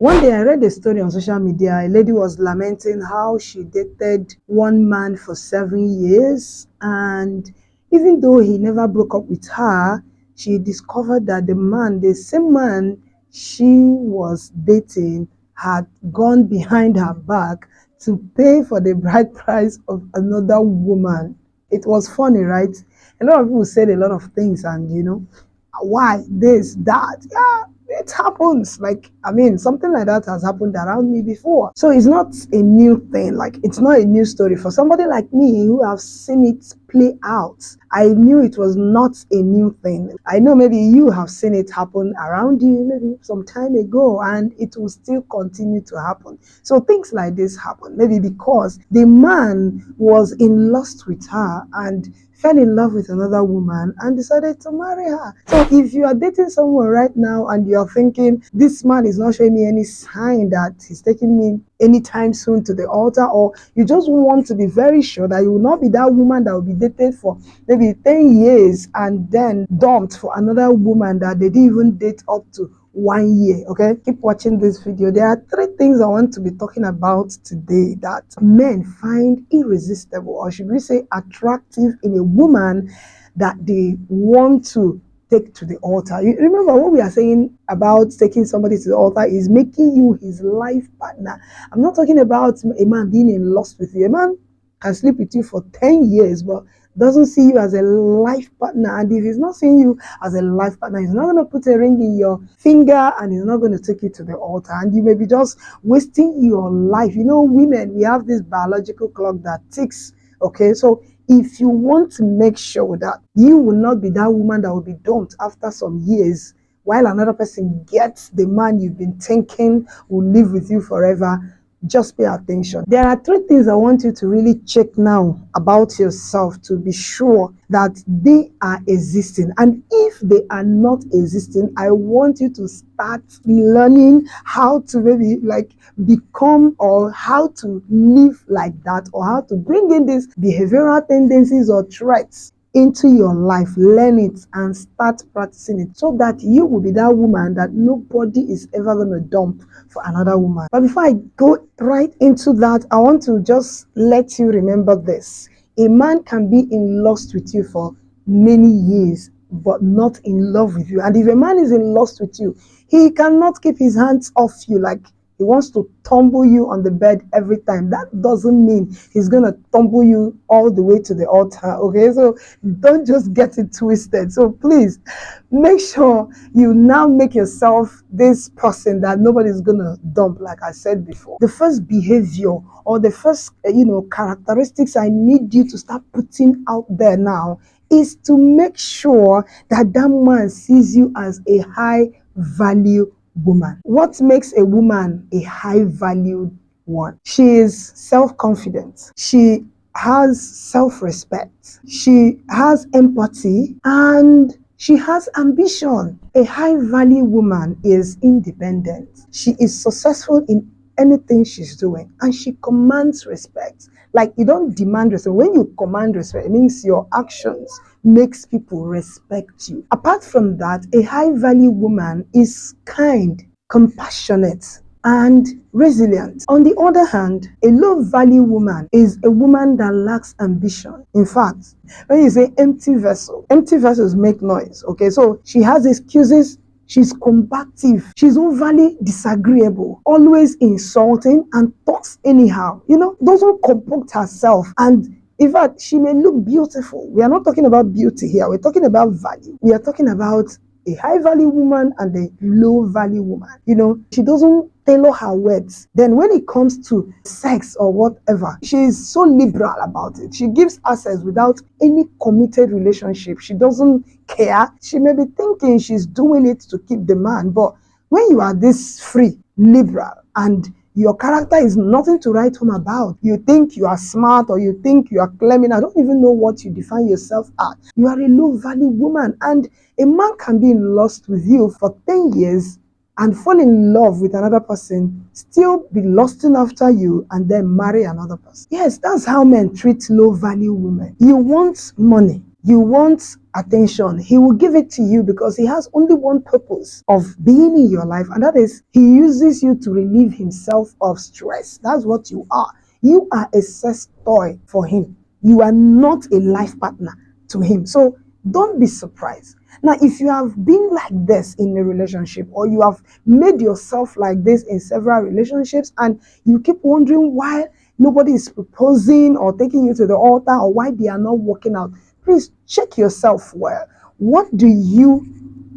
One day I read a story on social media. A lady was lamenting how she dated one man for 7 years, and even though he never broke up with her, she discovered that the same man she was dating, had gone behind her back to pay for the bride price of another woman. It was funny, right? A lot of people said a lot of things, and why this, that? Yeah, it happens. Like, I mean, something like that has happened around me before. So it's not a new thing. Like, it's not a new story. For somebody like me who have seen it play out, I knew it was not a new thing. I know maybe you have seen it happen around you maybe some time ago, and it will still continue to happen. So things like this happen maybe because the man was in lust with her and fell in love with another woman and decided to marry her. So if you are dating someone right now and you are thinking, this man is not showing me any sign that he's taking me anytime soon to the altar, or you just want to be very sure that you will not be that woman that will be dated for maybe 10 years and then dumped for another woman that they didn't even date up to 1 year. Okay, keep watching this video. There are 3 things I want to be talking about today that men find irresistible, or should we say attractive, in a woman that they want to take to the altar. You remember what we are saying about taking somebody to the altar is making you his life partner. I'm not talking about a man being in lust with you. A man can sleep with you for 10 years, but doesn't see you as a life partner. And if he's not seeing you as a life partner, he's not going to put a ring in your finger, and he's not going to take you to the altar. And you may be just wasting your life. You know, women, we have this biological clock that ticks. Okay, so if you want to make sure that you will not be that woman that will be dumped after some years, while another person gets the man you've been thinking will live with you forever, just pay attention. There are 3 things I want you to really check now about yourself to be sure that they are existing. And if they are not existing, I want you to start learning how to maybe like become, or how to live like that, or how to bring in these behavioral tendencies or traits into your life. Learn it and start practicing it, so that you will be that woman that nobody is ever going to dump for another woman. But before I go right into that, I want to just let you remember this. A man can be in lust with you for many years, but not in love with you. And if a man is in lust with you, he cannot keep his hands off you. Like, he wants to tumble you on the bed every time. That doesn't mean he's going to tumble you all the way to the altar. Okay, so don't just get it twisted. So please make sure you now make yourself this person that nobody's going to dump, like I said before. The first behavior, or the first characteristics I need you to start putting out there now, is to make sure that that man sees you as a high value woman. What makes a woman a high valued one? She is self-confident. She has self-respect. She has empathy, and she has ambition. A high value woman is independent. She is successful in anything she's doing, and she commands respect. Like, you don't demand respect. When you command respect, it means your actions makes people respect you. Apart from that, a high value woman is kind, compassionate, and resilient. On the other hand, a low value woman is a woman that lacks ambition. In fact, when you say empty vessels make noise. Okay, so she has excuses. She's combative. She's overly disagreeable, always insulting, and talks anyhow. Doesn't comport herself. And in fact, she may look beautiful. We are not talking about beauty here. We're talking about value. We are talking about a high value woman and a low value woman. She doesn't tailor her words. Then when it comes to sex or whatever, she's so liberal about it. She gives access without any committed relationship. She doesn't care. She may be thinking she's doing it to keep the man, but when you are this free, liberal, and your character is nothing to write home about, you think you are smart, or you think you are claiming, I don't even know what you define yourself as, you are a low value woman. And a man can be in lust with you for 10 years and fall in love with another person, still be lusting after you, and then marry another person. Yes, that's how men treat low value women. You want money, you want attention. He will give it to you because he has only one purpose of being in your life, and that is he uses you to relieve himself of stress. That's what you are. You are a sex toy for him. You are not a life partner to him. So don't be surprised. Now, if you have been like this in a relationship, or you have made yourself like this in several relationships, and you keep wondering why nobody is proposing or taking you to the altar, or why they are not working out, please check yourself well. What do you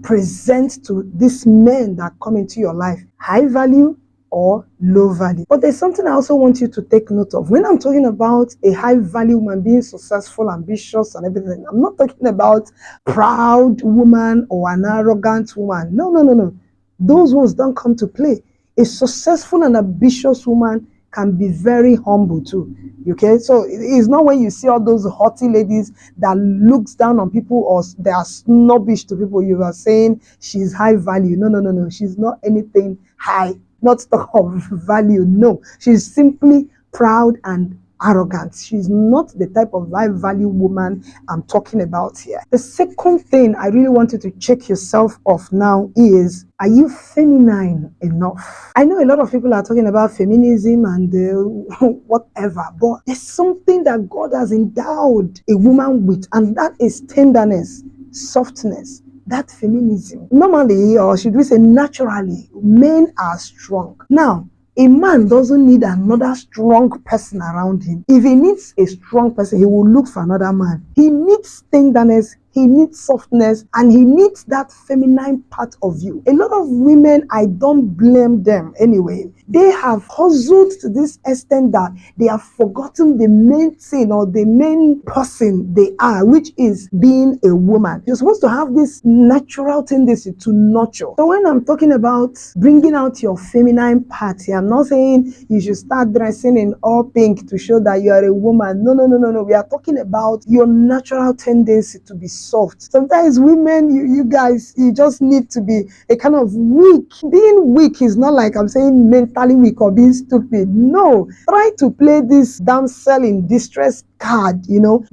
present to these men that come into your life? High value or low value? But there's something I also want you to take note of. When I'm talking about a high value woman being successful, ambitious, and everything, I'm not talking about proud woman or an arrogant woman. No, no, no, no. Those ones don't come to play. A successful and ambitious woman can be very humble too. Okay, so it's not when you see all those haughty ladies that looks down on people or they are snobbish to people, you are saying she's high value. No, no, no, no. She's not anything high, not talk of value. No, she's simply proud and arrogant. She's not the type of high value woman I'm talking about here. The second thing I really want you to check yourself off now is, are you feminine enough? I know a lot of people are talking about feminism and whatever, but there's something that God has endowed a woman with, and that is tenderness, softness, that feminism. Normally, or should we say naturally, men are strong. Now, a man doesn't need another strong person around him. If he needs a strong person, he will look for another man. He needs tenderness, he needs softness, and he needs that feminine part of you. A lot of women, I don't blame them anyway. They have hustled to this extent that they have forgotten the main thing or the main person they are, which is being a woman. You're supposed to have this natural tendency to nurture. So when I'm talking about bringing out your feminine part here, I'm not saying you should start dressing in all pink to show that you are a woman. No, no, no, no, no. We are talking about your natural tendency to be soft. Sometimes women, you guys, you just need to be a kind of weak. Being weak is not like I'm saying mentally weak or being stupid. No, try to play this damsel in distress card,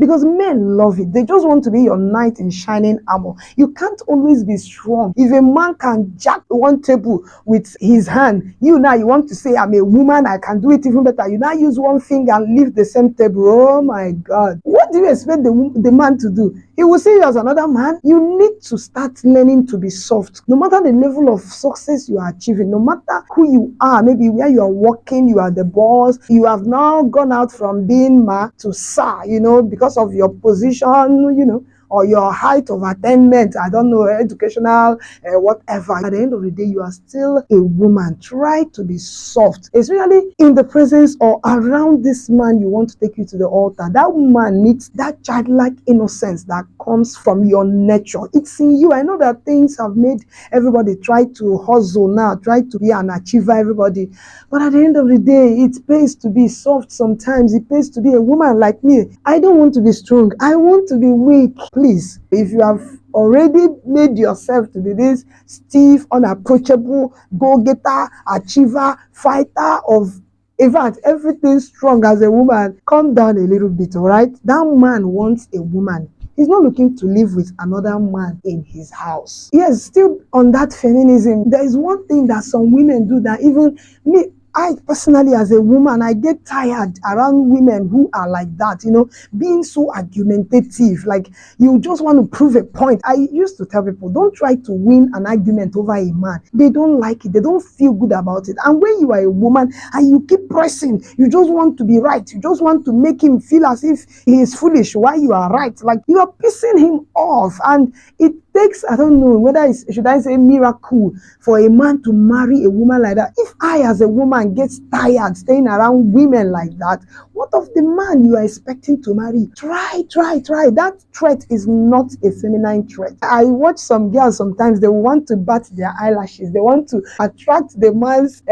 because men love it. They just want to be your knight in shining armor. You can't always be strong. If a man can jack one table with his hand, you want to say, I'm a woman, I can do it even better. You now use one finger and lift the same table. Oh my God. What do you expect the man to do? He will see you as another man. You need to start learning to be soft. No matter the level of success you are achieving, no matter who you are, maybe where you are working, you are the boss, you have now gone out from being ma to sir, because of your position, or your height of attainment, I don't know, educational, whatever. At the end of the day, you are still a woman. Try to be soft, especially in the presence or around this man you want to take you to the altar. That woman needs that childlike innocence that comes from your nature. It's in you. I know that things have made everybody try to hustle now, try to be an achiever, everybody. But at the end of the day, it pays to be soft sometimes. It pays to be a woman like me. I don't want to be strong. I want to be weak. Please, if you have already made yourself to be this stiff, unapproachable, go-getter, achiever, fighter of, in fact, everything strong as a woman, calm down a little bit, all right? That man wants a woman. He's not looking to live with another man in his house. Yes, still on that feminism, there is one thing that some women do that even me, I personally, as a woman, I get tired around women who are like that, being so argumentative. Like, you just want to prove a point. I used to tell people, don't try to win an argument over a man. They don't like it. They don't feel good about it. And when you are a woman and you keep pressing, you just want to be right. You just want to make him feel as if he is foolish while you are right. Like, you are pissing him off. And it takes, I don't know whether it's, should I say, miracle for a man to marry a woman like that. If I, as a woman, gets tired staying around women like that, what of the man you are expecting to marry? Try. That trait is not a feminine trait. I watch some girls sometimes, they want to bat their eyelashes. They want to attract the man's,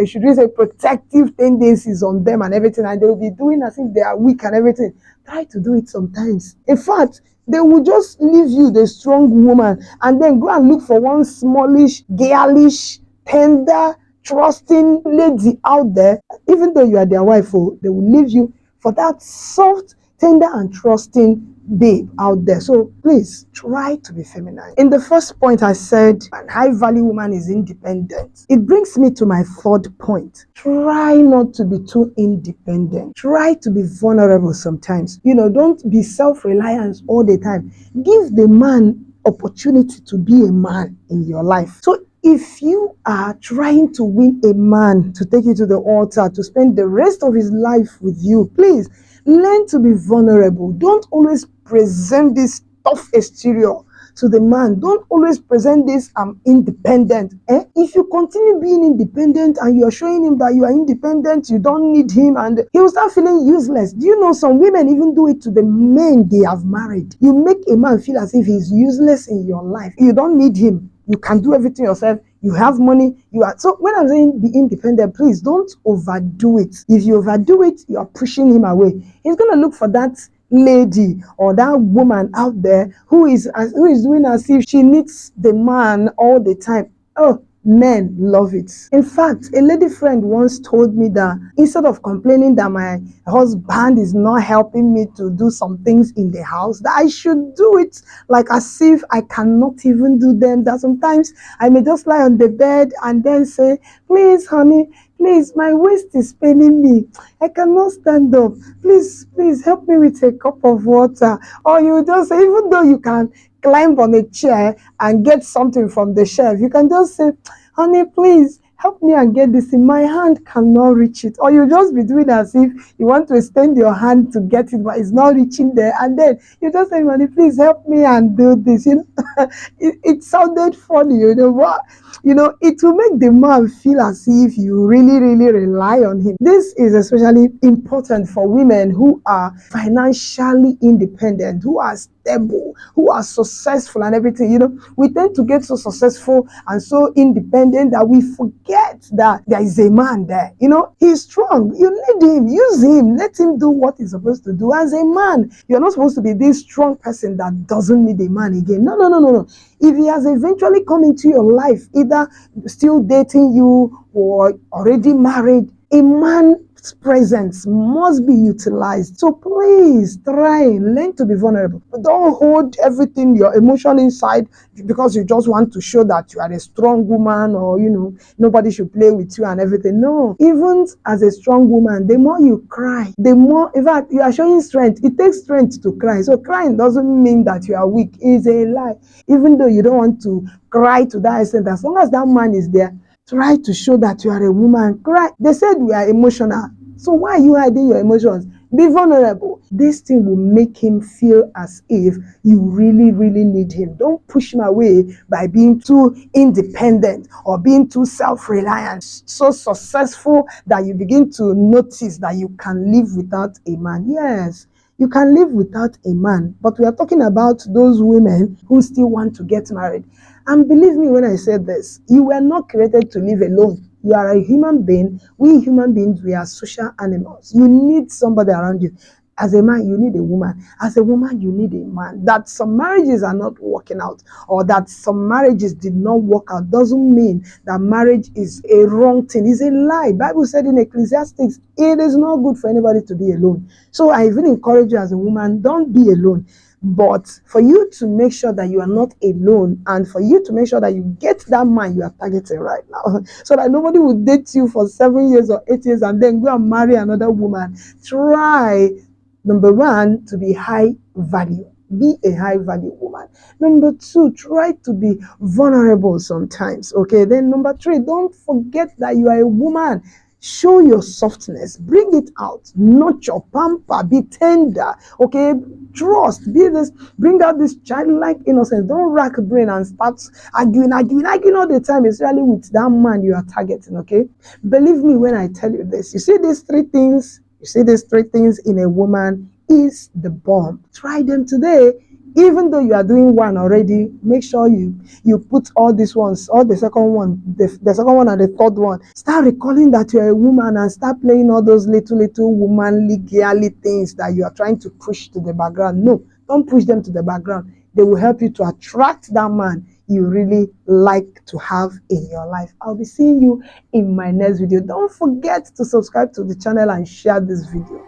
should we say, protective tendencies on them and everything, and they will be doing as if they are weak and everything. Try to do it sometimes. In fact, they will just leave you, the strong woman, and then go and look for one smallish, girlish, tender, trusting lady out there. Even though you are their wife, they will leave you for that soft, tender, and trusting babe out there. So please try to be feminine. In the first point, I said an high value woman is independent. It brings me to my third point. Try not to be too independent. Try to be vulnerable sometimes. Don't be self-reliant all the time. Give the man opportunity to be a man in your life. So if you are trying to win a man to take you to the altar, to spend the rest of his life with you, please learn to be vulnerable. Don't always present this tough exterior to the man. Don't always present this I'm independent. If you continue being independent and you're showing him that you are independent, you don't need him, and he will start feeling useless. Do you know some women even do it to the men they have married? You make a man feel as if he's useless in your life. You don't need him. You can do everything yourself. You have money. So when I'm saying be independent, please don't overdo it. If you overdo it, you are pushing him away. He's going to look for that lady or that woman out there who is doing as if she needs the man all the time. Oh, men love it. In fact, a lady friend once told me that instead of complaining that my husband is not helping me to do some things in the house, that I should do it like as if I cannot even do them. That sometimes I may just lie on the bed and then say, please, honey, please, my waist is paining me. I cannot stand up. Please help me with a cup of water. Or you just say, even though you can climb on a chair and get something from the shelf, you can just say, honey, please help me and get this in. My hand cannot reach it. Or you just be doing as if you want to extend your hand to get it, but it's not reaching there. And then you just say, honey, please help me and do this. It sounded funny, what? It will make the man feel as if you really, really rely on him. This is especially important for women who are financially independent, who are stable, who are successful and everything. We tend to get so successful and so independent that we forget that there is a man there. He's strong. You need him. Use him. Let him do what he's supposed to do. As a man, you're not supposed to be this strong person that doesn't need a man again. No. If he has eventually come into your life, either still dating you or already married, a man's presence must be utilized. So please learn to be vulnerable. Don't hold everything, your emotion inside, because you just want to show that you are a strong woman, or nobody should play with you and everything. No, even as a strong woman, the more you cry, the more, in fact, you are showing strength. It takes strength to cry. So crying doesn't mean that you are weak. It's a lie. Even though you don't want to cry to that extent, as long as that man is there, try to show that you are a woman. Cry. They said we are emotional. So why are you hiding your emotions? Be vulnerable. This thing will make him feel as if you really, really need him. Don't push him away by being too independent or being too self-reliant, so successful that you begin to notice that you can live without a man. Yes, you can live without a man, but we are talking about those women who still want to get married. And believe me when I say this, you were not created to live alone. You are a human being. We human beings, we are social animals. You need somebody around you. As a man, you need a woman. As a woman, you need a man. That some marriages are not working out, or that some marriages did not work out, doesn't mean that marriage is a wrong thing. It's a lie. Bible said in Ecclesiastes, it is not good for anybody to be alone. So I even encourage you as a woman, don't be alone. But for you to make sure that you are not alone, and for you to make sure that you get that man you are targeting right now, so that nobody will date you for 7 years or 8 years and then go and marry another woman, try, number one, to be high value. Be a high value woman. Number two, try to be vulnerable sometimes. Okay. Then number three, don't forget that you are a woman. Show your softness, bring it out, nurture, pamper, be tender, okay, trust, bring out this childlike innocence. Don't rack brain and start arguing all the time, especially with that man you are targeting, okay? Believe me when I tell you this. You see these three things in a woman is the bomb. Try them today. Even though you are doing one already, make sure you put all these ones, all the second one, the second one and the third one. Start recalling that you're a woman and start playing all those little womanly, girly things that you are trying to push to the background. No, don't push them to the background. They will help you to attract that man you really like to have in your life. I'll be seeing you in my next video. Don't forget to subscribe to the channel and share this video.